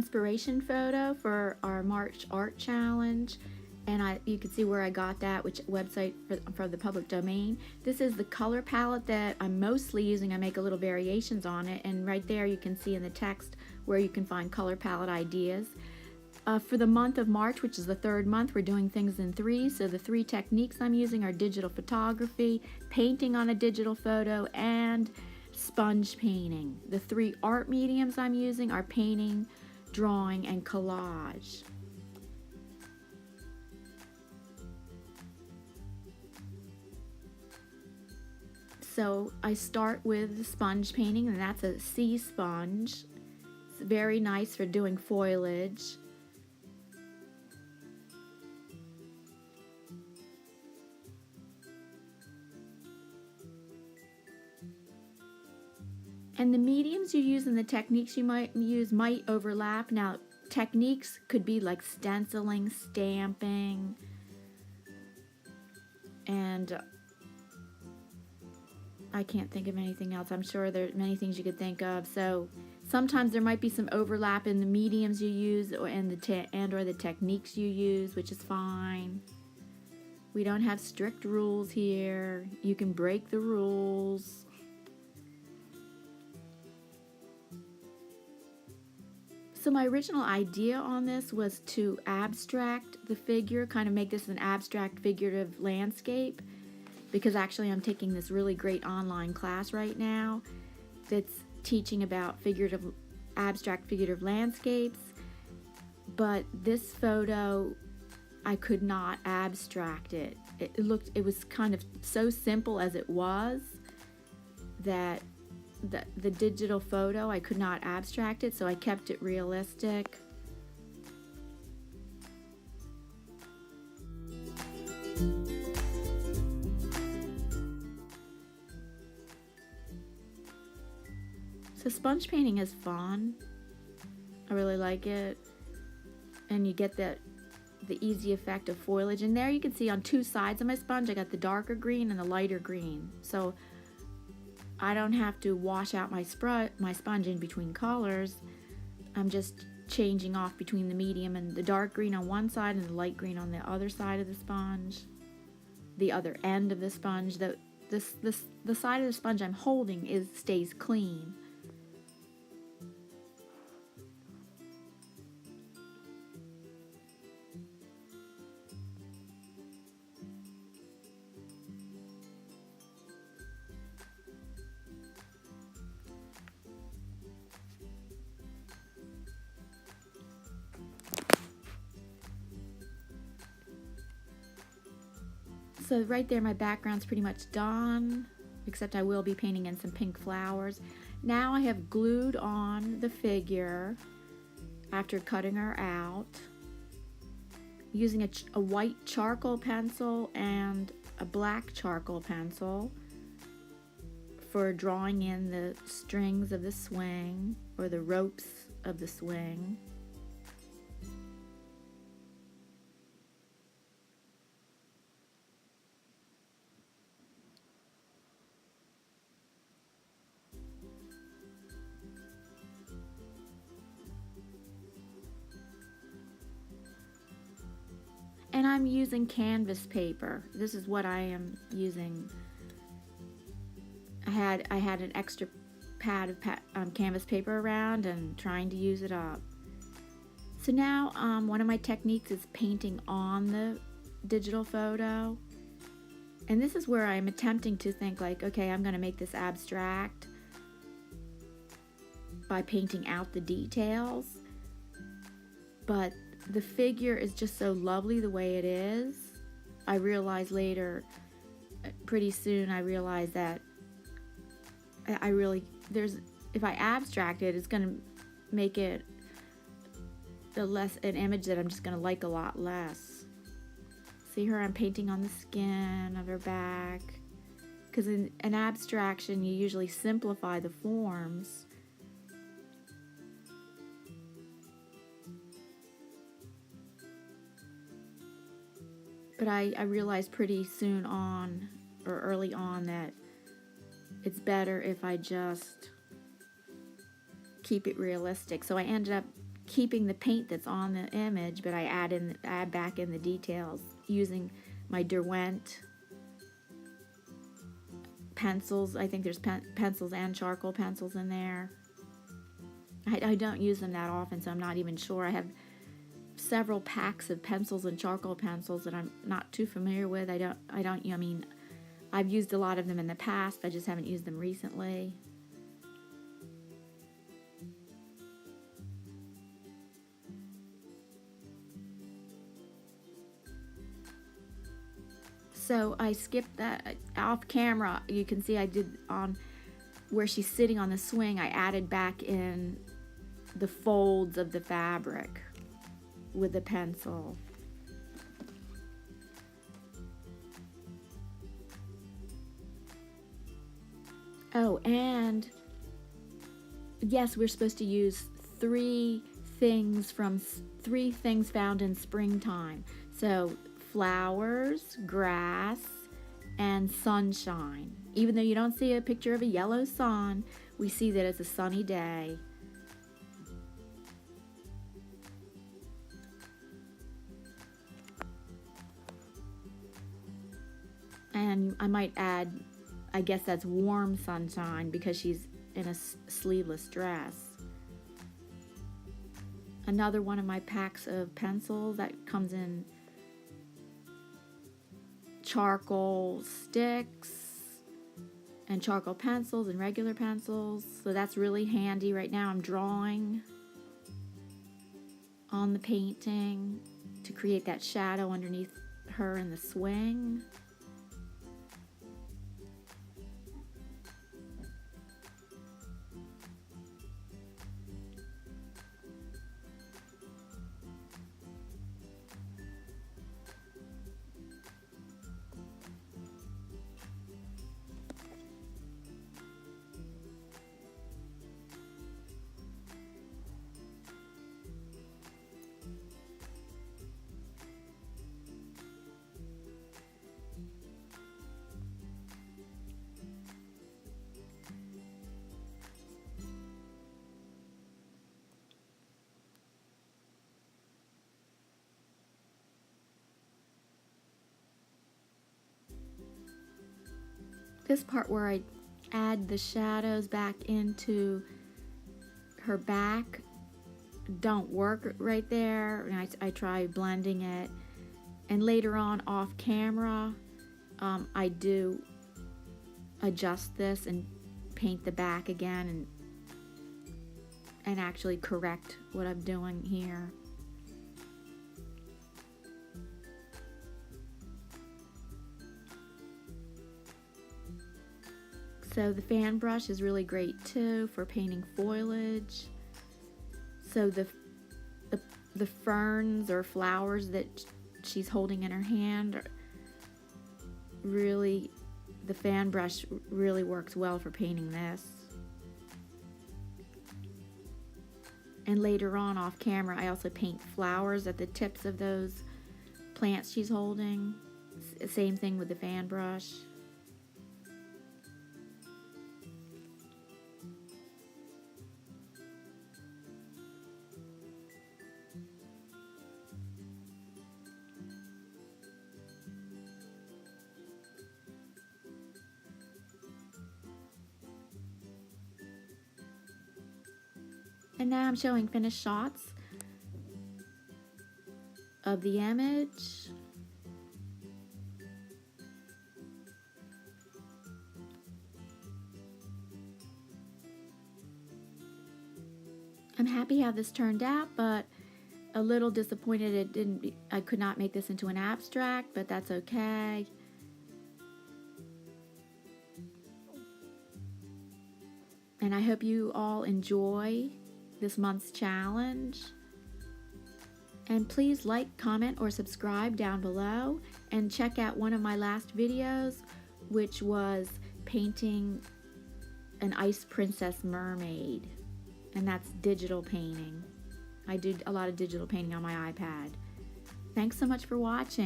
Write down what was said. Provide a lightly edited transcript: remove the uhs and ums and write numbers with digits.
inspiration photo for our March art challenge, and you can see where I got that, which website for the public domain. This is the color palette that I'm mostly using. I make a little variations on it, and right there you can see in the text where you can find color palette ideas. For the month of March, which is the third month, we're doing things in threes. So the three techniques I'm using are digital photography, painting on a digital photo, and sponge painting. The three art mediums I'm using are painting, drawing, and collage. So I start with the sponge painting, and that's a sea sponge. It's very nice for doing foliage. And the mediums you use and the techniques you might use might overlap. Now, techniques could be like stenciling, stamping, and I can't think of anything else. I'm sure there are many things you could think of. So sometimes there might be some overlap in the mediums you use or the techniques you use, which is fine. We don't have strict rules here. You can break the rules. So my original idea on this was to abstract the figure, kind of make this an abstract figurative landscape, because actually I'm taking this really great online class right now that's teaching about abstract figurative landscapes. But this photo, I could not abstract it. It was kind of so simple as it was that the digital photo, I could not abstract it, so I kept it realistic. So sponge painting is fun. I really like it. And you get the easy effect of foliage. And there you can see on two sides of my sponge, I got the darker green and the lighter green. So I don't have to wash out my sponge in between colors. I'm just changing off between the medium and the dark green on one side and the light green on the other side of the sponge. The other end of the sponge. The side of the sponge I'm holding stays clean. So right there, my background's pretty much done, except I will be painting in some pink flowers. Now I have glued on the figure after cutting her out, using a white charcoal pencil and a black charcoal pencil for drawing in the strings of the swing or the ropes of the swing. And I'm using canvas paper. This is what I am using. I had an extra pad of canvas paper around and trying to use it up. So now one of my techniques is painting on the digital photo. And this is where I'm attempting to think like, okay, I'm going to make this abstract by painting out the details. But the figure is just so lovely the way it is. I realized later, pretty soon, I realized that if I abstract it, it's going to make it an image that I'm just going to like a lot less. See her, I'm painting on the skin of her back. Because in an abstraction, you usually simplify the forms. But I realized pretty soon on, or early on, that it's better if I just keep it realistic. So I ended up keeping the paint that's on the image, but I add back in the details using my Derwent pencils. I think there's pencils and charcoal pencils in there. I don't use them that often, so I'm not even sure. I have several packs of pencils and charcoal pencils that I'm not too familiar with. I mean, I've used a lot of them in the past, I just haven't used them recently. So I skipped that off camera. You can see I did on where she's sitting on the swing, I added back in the folds of the fabric with the pencil. Oh, and yes, we're supposed to use three things found in springtime. So flowers, grass, and sunshine. Even though you don't see a picture of a yellow sun, we see that it's a sunny day. And I might add, I guess that's warm sunshine because she's in a sleeveless dress. Another one of my packs of pencils that comes in charcoal sticks and charcoal pencils and regular pencils. So that's really handy. Right now I'm drawing on the painting to create that shadow underneath her in the swing. This part where I add the shadows back into her back don't work right there, and I try blending it. And later on off camera, I do adjust this and paint the back again and actually correct what I'm doing here. So the fan brush is really great too for painting foliage. So the ferns or flowers that she's holding in her hand, really, the fan brush really works well for painting this. And later on off camera, I also paint flowers at the tips of those plants she's holding. Same thing with the fan brush. And now I'm showing finished shots of the image. I'm happy how this turned out, but a little disappointed I could not make this into an abstract, but that's okay. And I hope you all enjoy this month's challenge. And please like, comment, or subscribe down below, and check out one of my last videos, which was painting an ice princess mermaid, and that's digital painting. I did a lot of digital painting on my iPad. Thanks so much for watching.